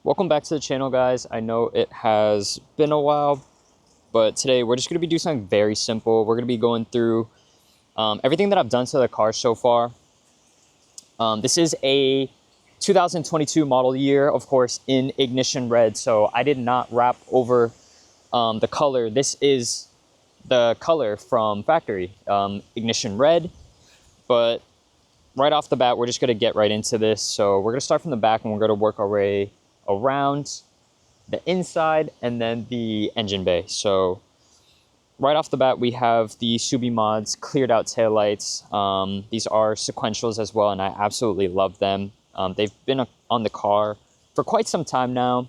Welcome back to the channel, guys. I know it has been a while, but today we're just going to be doing something very simple. We're going to be going through everything that I've done to the car so far. This is a 2022 model year, of course, in ignition red, so I did not wrap over the color. This is the color from factory, ignition red, but right off the bat, we're just going to get right into this. So we're going to start from the back and we're going to work our way around the inside and then the engine bay. So right off the bat, we have the Subimods cleared out taillights. These are sequentials as well, and I absolutely love them. They've been on the car for quite some time now.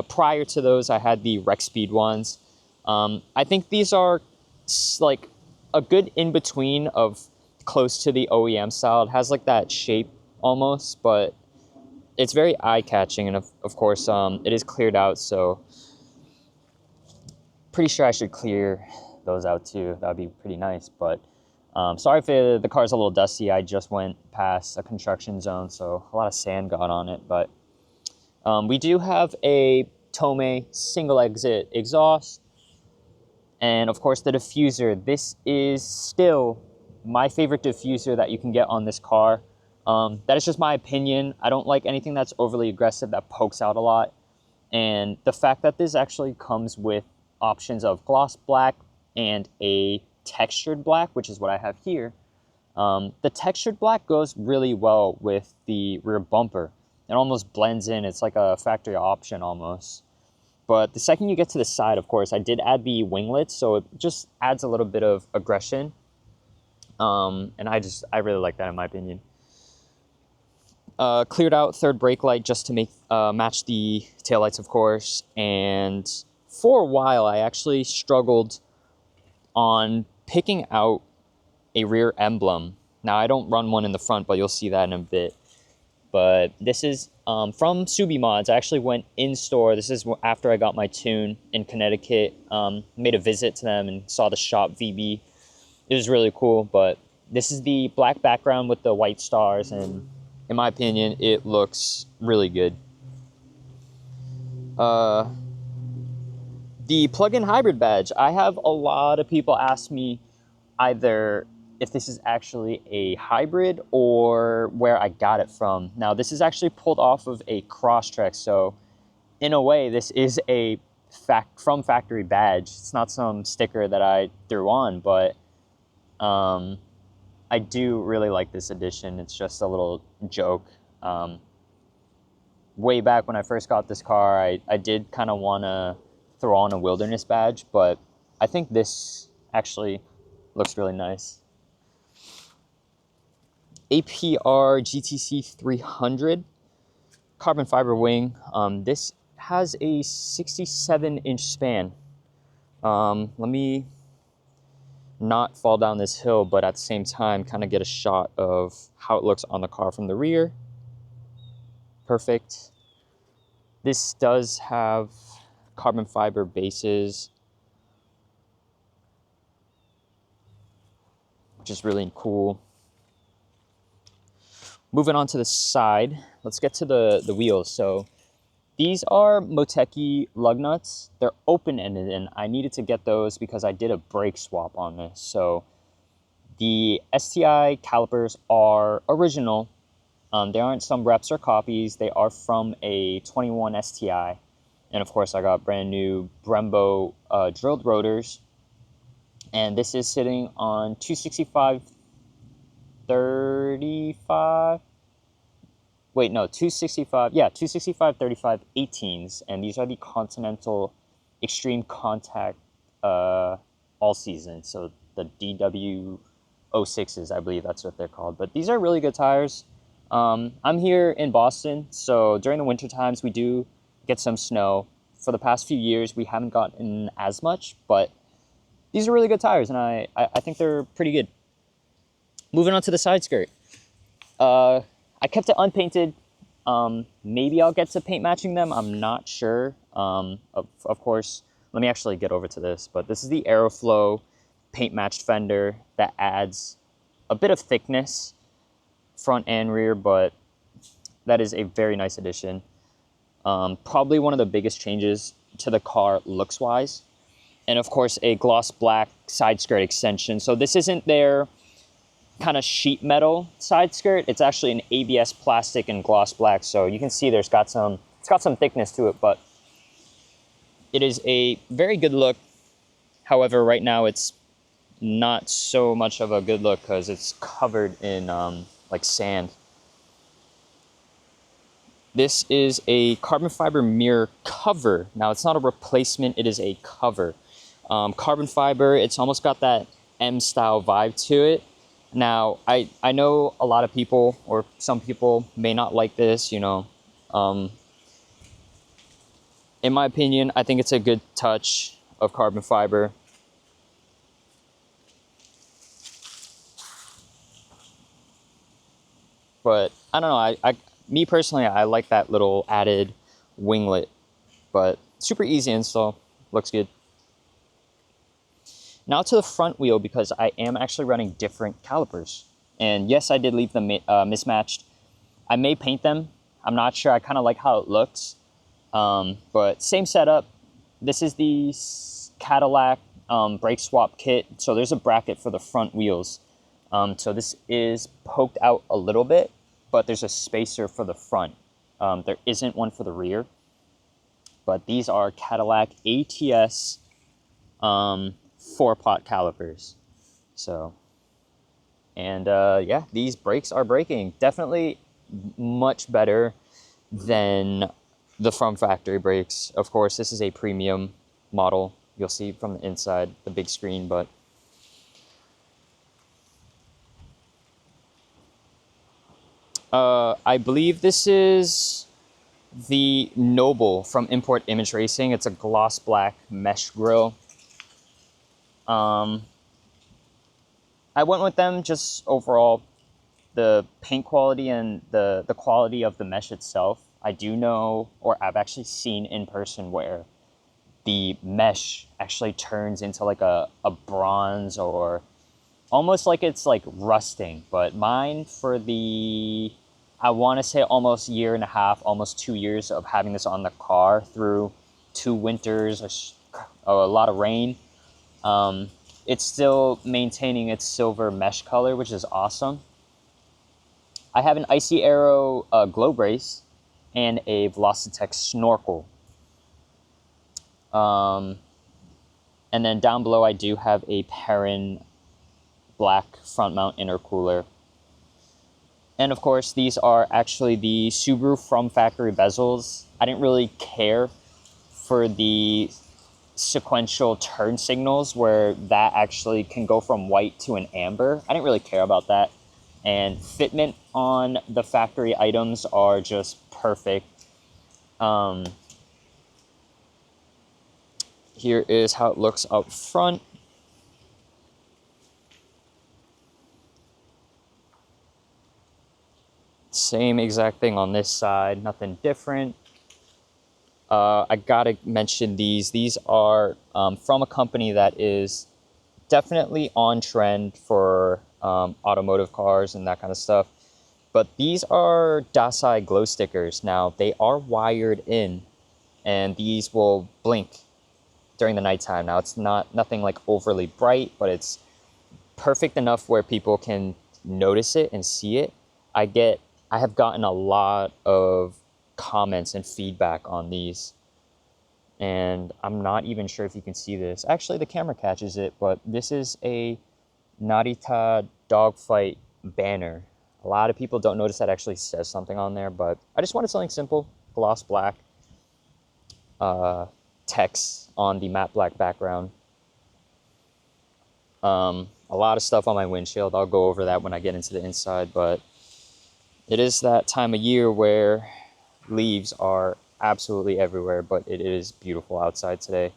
Prior to those, I had the Rexspeed ones. I think these are like a good in-between of close to the OEM style. It has like that shape almost, but it's very eye-catching, and of course it is cleared out, so pretty sure I should clear those out too. That would be pretty nice. But sorry if the car's a little dusty. I just went past a construction zone, so a lot of sand got on it. But we do have a Tome single exit exhaust, and of course the diffuser. This is still my favorite diffuser that you can get on this car. That is just my opinion. I don't like anything that's overly aggressive, that pokes out a lot. And the fact that this actually comes with options of gloss black and a textured black, which is what I have here. The textured black goes really well with the rear bumper. It almost blends in. It's like a factory option almost. But the second you get to the side, of course, I did add the winglets, so it just adds a little bit of aggression. And I really like that, in my opinion. Cleared out third brake light just to make match the taillights, of course. And for a while, I actually struggled on picking out a rear emblem. Now, I don't run one in the front, but you'll see that in a bit. But this is from Subimods. I actually went in-store. This is after I got my tune in Connecticut. Made a visit to them and saw the shop, VB. It was really cool, but this is the black background with the white stars, and in my opinion, it looks really good. The plug-in hybrid badge. I have a lot of people ask me either if this is actually a hybrid or where I got it from. Now, this is actually pulled off of a Crosstrek, so in a way, this is a from factory badge. It's not some sticker that I threw on, but I do really like this edition. It's just a little joke. Way back when I first got this car, I did kind of want to throw on a wilderness badge, but I think this actually looks really nice. APR GTC 300 carbon fiber wing. This has a 67-inch span. Let me not fall down this hill, but at the same time kind of get a shot of how it looks on the car from the rear. Perfect. This does have carbon fiber bases, which is really cool. Moving on to the side, let's get to the wheels. So these are Moteki lug nuts. They're open-ended, and I needed to get those because I did a brake swap on this. So the STI calipers are original. There aren't some reps or copies. They are from a 21 STI. And of course, I got brand new Brembo drilled rotors. And this is sitting on 265/35. Wait, no, 265, yeah, 265/35 18s, and these are the Continental Extreme Contact all season, so the DW06s, I believe that's what they're called. But these are really good tires. I'm here in Boston, so during the winter times we do get some snow. For the past few years we haven't gotten as much, but these are really good tires, and I think they're pretty good. Moving on to the side skirt. I kept it unpainted. Maybe I'll get to paint matching them. I'm not sure. Of course, let me actually get over to this. But this is the Aeroflow paint matched fender that adds a bit of thickness, front and rear, but that is a very nice addition. Probably one of the biggest changes to the car looks wise. And of course, a gloss black side skirt extension. So this isn't their kind of sheet metal side skirt. It's actually an ABS plastic and gloss black. So you can see it's got some thickness to it, but it is a very good look. However, right now it's not so much of a good look because it's covered in like sand. This is a carbon fiber mirror cover. Now it's not a replacement, it is a cover. Carbon fiber, it's almost got that M-style vibe to it. Now, I know a lot of people, or some people may not like this, you know. In my opinion, I think it's a good touch of carbon fiber. But I don't know, me personally, I like that little added winglet, but super easy install, looks good. Now to the front wheel, because I am actually running different calipers. And yes, I did leave them mismatched. I may paint them. I'm not sure. I kind of like how it looks. But same setup. This is the Cadillac brake swap kit. So there's a bracket for the front wheels. So this is poked out a little bit, but there's a spacer for the front. There isn't one for the rear. But these are Cadillac ATS 4-pot calipers. So, and yeah, these brakes are braking. Definitely much better than the from factory brakes. Of course, this is a premium model. You'll see from the inside, the big screen, but I believe this is the Noble from Import Image Racing. It's a gloss black mesh grille. I went with them just overall, the paint quality and the quality of the mesh itself. I do know, or I've actually seen in person where the mesh actually turns into like a bronze, or almost like it's like rusting. But mine, for the, I want to say almost 1.5 years, almost 2 years of having this on the car through 2 winters, a lot of rain, it's still maintaining its silver mesh color, which is awesome. I have an Icyaero glow brace and a Velossatech snorkel. And then down below, I do have a Perrin black front mount intercooler. And of course, these are actually the Subaru from factory bezels. I didn't really care for the sequential turn signals where that actually can go from white to an amber. I didn't really care about that. And fitment on the factory items are just perfect. Here is how it looks up front. Same exact thing on this side, nothing different. I gotta mention these. These are from a company that is definitely on trend for automotive cars and that kind of stuff. But these are Dasai glow stickers. Now, they are wired in, and these will blink during the nighttime. Now, it's nothing like overly bright, but it's perfect enough where people can notice it and see it. I have gotten a lot of comments and feedback on these, and I'm not even sure if you can see this. Actually, the camera catches it, but this is a Narita dogfight banner. A lot of people don't notice that actually says something on there, but I just wanted something simple, gloss black, text on the matte black background. A lot of stuff on my windshield. I'll go over that when I get into the inside, but it is that time of year where leaves are absolutely everywhere, but it is beautiful outside today.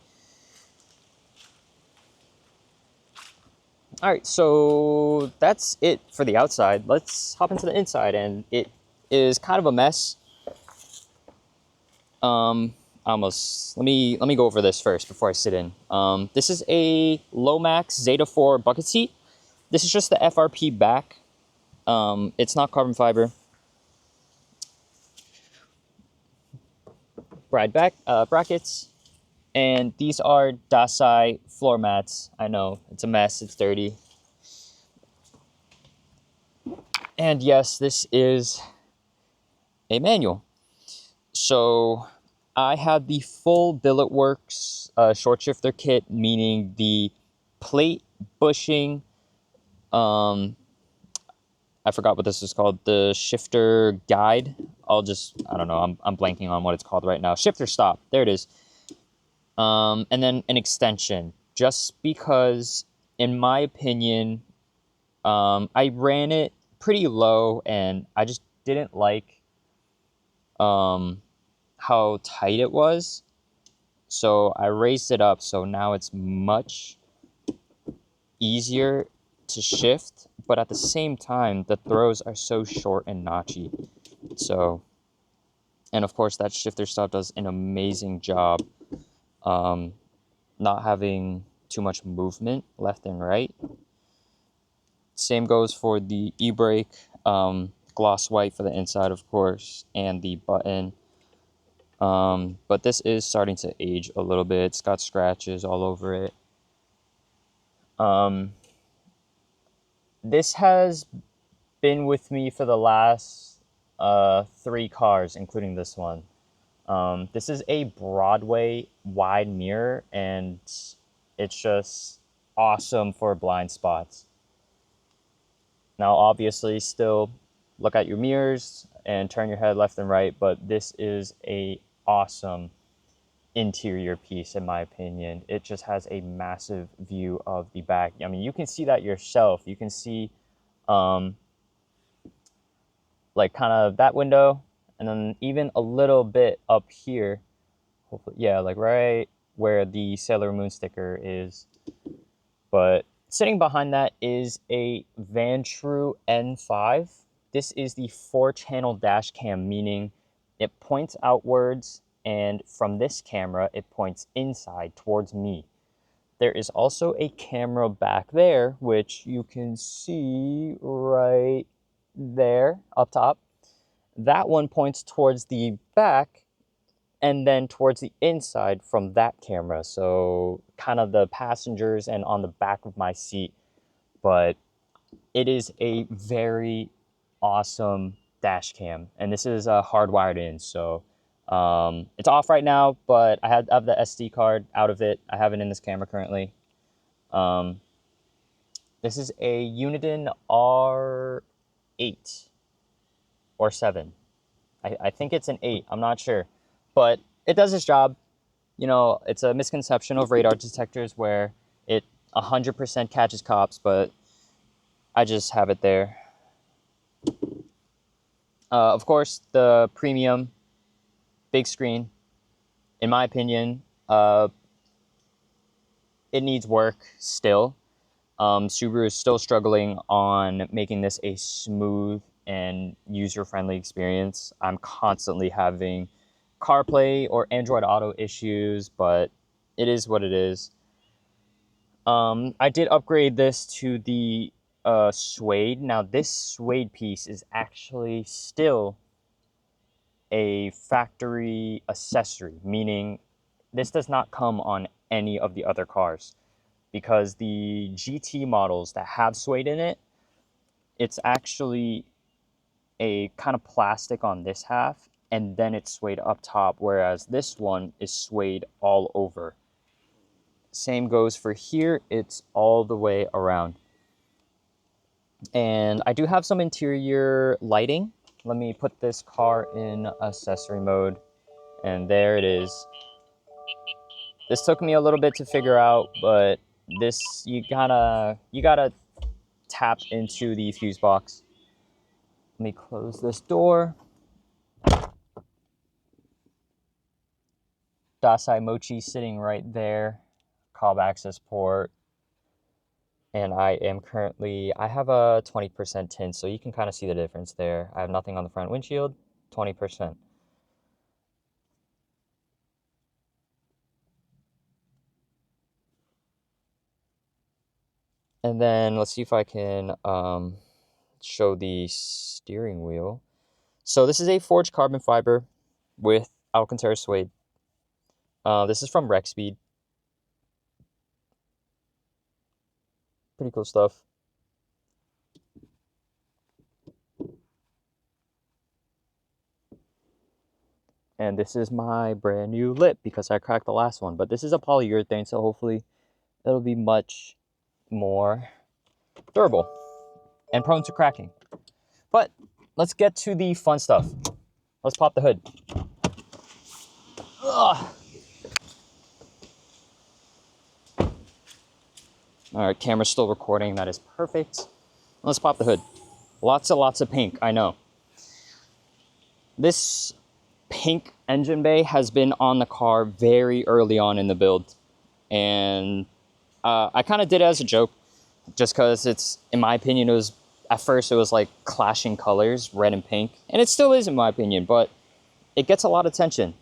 All right, so that's it for the outside. Let's hop into the inside, and it is kind of a mess. Let me go over this first before I sit in. This is a Lomax Zeta 4 bucket seat. This is just the FRP back. It's not carbon fiber. brackets. And these are Dasai floor mats. I know, it's a mess, it's dirty. And yes, this is a manual. So I have the full Billetworks short shifter kit, meaning the plate bushing, I forgot what this is called, the shifter guide. I don't know, I'm blanking on what it's called right now. Shifter stop, there it is. And then an extension, just because, in my opinion, I ran it pretty low and I just didn't like how tight it was. So I raised it up, so now it's much easier to shift, but at the same time, the throws are so short and notchy. So, and of course, that shifter stop does an amazing job not having too much movement left and right. Same goes for the ebrake, gloss white for the inside, of course, and the button. But this is starting to age a little bit. It's got scratches all over it. This has been with me for the last 3 cars, including this one. This is a Broadway wide mirror, and it's just awesome for blind spots. Now, obviously, still look at your mirrors and turn your head left and right, but this is a awesome interior piece, in my opinion. It just has a massive view of the back. I mean, you can see that yourself. You can see like kind of that window, and then even a little bit up here, hopefully, yeah, like right where the Sailor Moon sticker is. But sitting behind that is a Vantrue N5. This is the 4-channel dash cam, meaning it points outwards, and from this camera, it points inside towards me. There is also a camera back there, which you can see right there up top. That one points towards the back and then towards the inside from that camera. So kind of the passengers and on the back of my seat. But it is a very awesome dash cam. And this is hardwired in. So it's off right now, but I have the SD card out of it. I have it in this camera currently. This is a Uniden R8 or 7. I think it's an 8. I'm not sure. But it does its job. You know, it's a misconception of radar detectors where it 100% catches cops, but I just have it there. Of course, the premium big screen, in my opinion, it needs work still. Subaru is still struggling on making this a smooth and user-friendly experience. I'm constantly having CarPlay or Android Auto issues, but it is what it is. I did upgrade this to the suede. Now, this suede piece is actually still a factory accessory, meaning this does not come on any of the other cars, because the GT models that have suede in it, it's actually a kind of plastic on this half, and then it's suede up top, whereas this one is suede all over. Same goes for here, it's all the way around. And I do have some interior lighting. Let me put this car in accessory mode, and there it is. This took me a little bit to figure out, but this, you gotta tap into the fuse box. Let me close this door. Dasai Mochi sitting right there. Cobb accessport. And I have a 20% tint, so you can kind of see the difference there. I have nothing on the front windshield, 20%. And then let's see if I can show the steering wheel. So this is a forged carbon fiber with alcantara suede. This is from Rexspeed. Pretty cool stuff. And this is my brand new lip because I cracked the last one. But this is a polyurethane, so hopefully it'll be much more durable and prone to cracking. But let's get to the fun stuff. Let's pop the hood. Ugh. All right, camera's still recording. That is perfect. Let's pop the hood. Lots of pink, I know. This pink engine bay has been on the car very early on in the build. And I kind of did it as a joke, just because it's, in my opinion, at first it was like clashing colors, red and pink. And it still is, in my opinion, but it gets a lot of attention.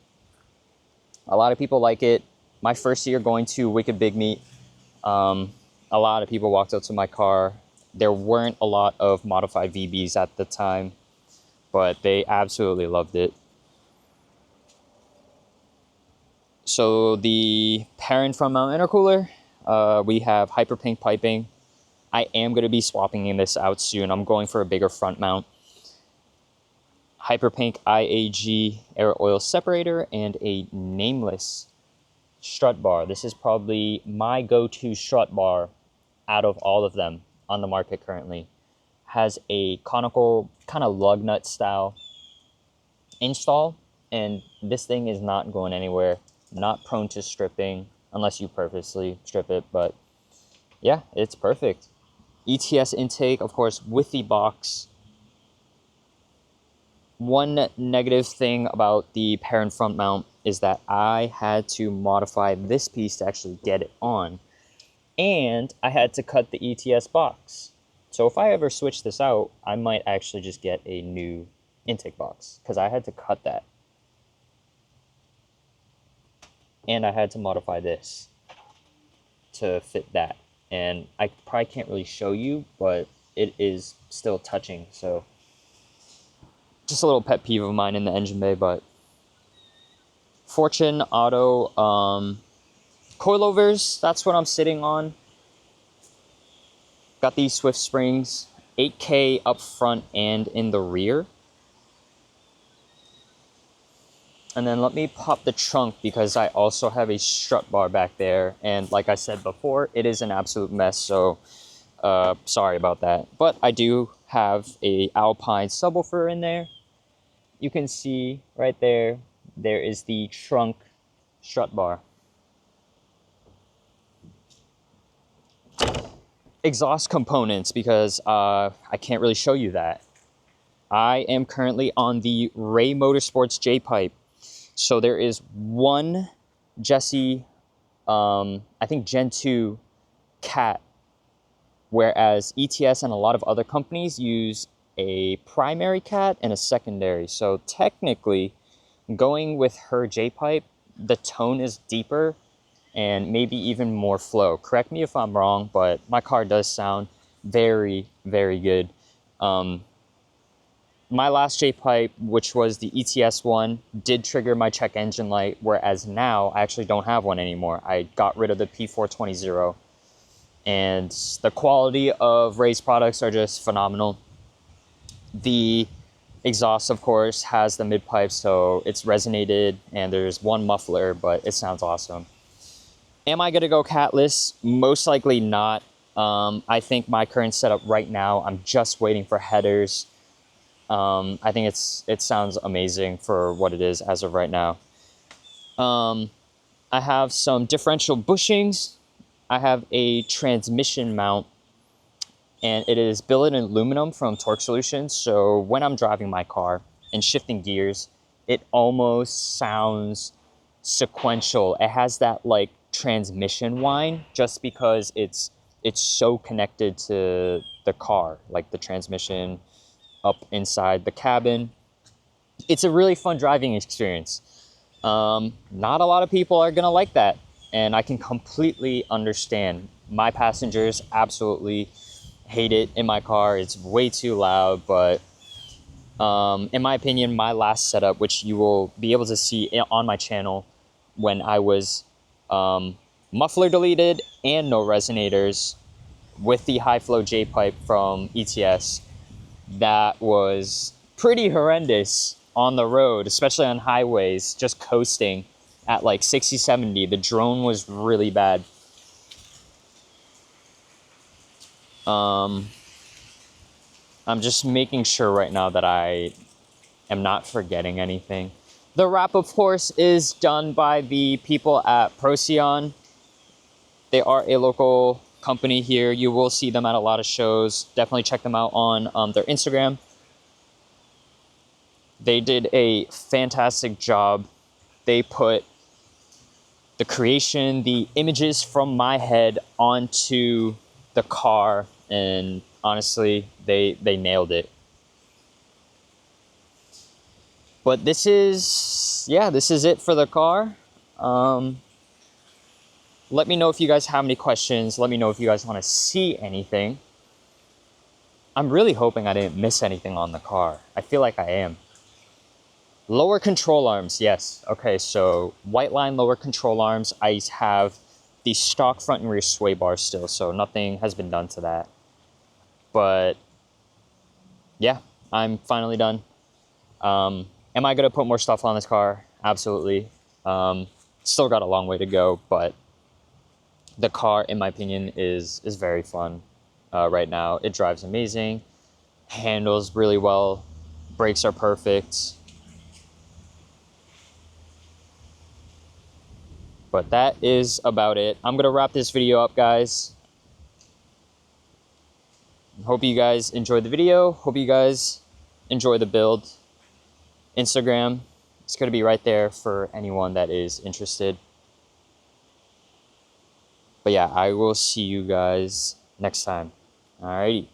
A lot of people like it. My first year going to Wicked Big Meat, a lot of people walked up to my car. There weren't a lot of modified VBs at the time, but they absolutely loved it. So the parent front mount intercooler, we have hyper pink piping. I am going to be swapping this out soon. I'm going for a bigger front mount. Hyper pink IAG air oil separator and a nameless strut bar. This is probably my go-to strut bar out of all of them on the market currently. Has a conical kind of lug nut style install, and this thing is not going anywhere. Not prone to stripping unless you purposely strip it, but yeah, it's perfect. ETS intake, of course, with the box. One negative thing about the parent front mount is that I had to modify this piece to actually get it on, and I had to cut the ETS box. So if I ever switch this out, I might actually just get a new intake box because I had to cut that. And I had to modify this to fit that. And I probably can't really show you, but it is still touching. So just a little pet peeve of mine in the engine bay, but Fortune Auto coilovers, that's what I'm sitting on. Got these Swift springs, 8K up front and in the rear. And then let me pop the trunk because I also have a strut bar back there. And like I said before, it is an absolute mess. So sorry about that. But I do have a Alpine subwoofer in there. You can see right there, there is the trunk strut bar. Exhaust components, because I can't really show you that. I am currently on the Ray Motorsports J-pipe. So there is one Jesse, I think Gen 2 cat, whereas ETS and a lot of other companies use a primary cat and a secondary. So technically, going with her J-pipe, the tone is deeper and maybe even more flow. Correct me if I'm wrong, but my car does sound very, very good. My last J-pipe, which was the ETS one, did trigger my check engine light, whereas now I actually don't have one anymore. I got rid of the P420, and the quality of Ray's products are just phenomenal. The exhaust, of course, has the mid-pipe, so it's resonated, and there's one muffler, but it sounds awesome. Am I gonna go catless? Most likely not. I think my current setup right now, I'm just waiting for headers. I think it sounds amazing for what it is as of right now. I have some differential bushings. I have a transmission mount, and it is billet in aluminum from Torque Solutions. So when I'm driving my car and shifting gears, it almost sounds sequential. It has that like transmission whine just because it's so connected to the car, like the transmission up inside the cabin. It's a really fun driving experience. Not a lot of people are gonna like that, and I can completely understand. My passengers absolutely hate it in my car. It's way too loud, but in my opinion, my last setup, which you will be able to see on my channel, when I was muffler deleted and no resonators with the high flow J pipe from ETS. That was pretty horrendous on the road, especially on highways, just coasting at like 60, 70. The drone was really bad. I'm just making sure right now that I am not forgetting anything. The wrap, of course, is done by the people at Procyon. They are a local company here. You will see them at a lot of shows. Definitely check them out on their Instagram. They did a fantastic job. They put the creation, the images from my head onto the car, and honestly, they nailed it. But this is it for the car. Let me know if you guys have any questions. Let me know if you guys want to see anything. I'm really hoping I didn't miss anything on the car. I feel like I am. Lower control arms, yes. Okay, so white line lower control arms. I have the stock front and rear sway bars still, so nothing has been done to that. But yeah, I'm finally done. Am I gonna put more stuff on this car? Absolutely. Still got a long way to go, but the car, in my opinion, is very fun right now. It drives amazing, handles really well, brakes are perfect. But that is about it. I'm gonna wrap this video up, guys. Hope you guys enjoyed the video. Hope you guys enjoy the build. Instagram, it's gonna be right there for anyone that is interested. But yeah, I will see you guys next time. Alrighty.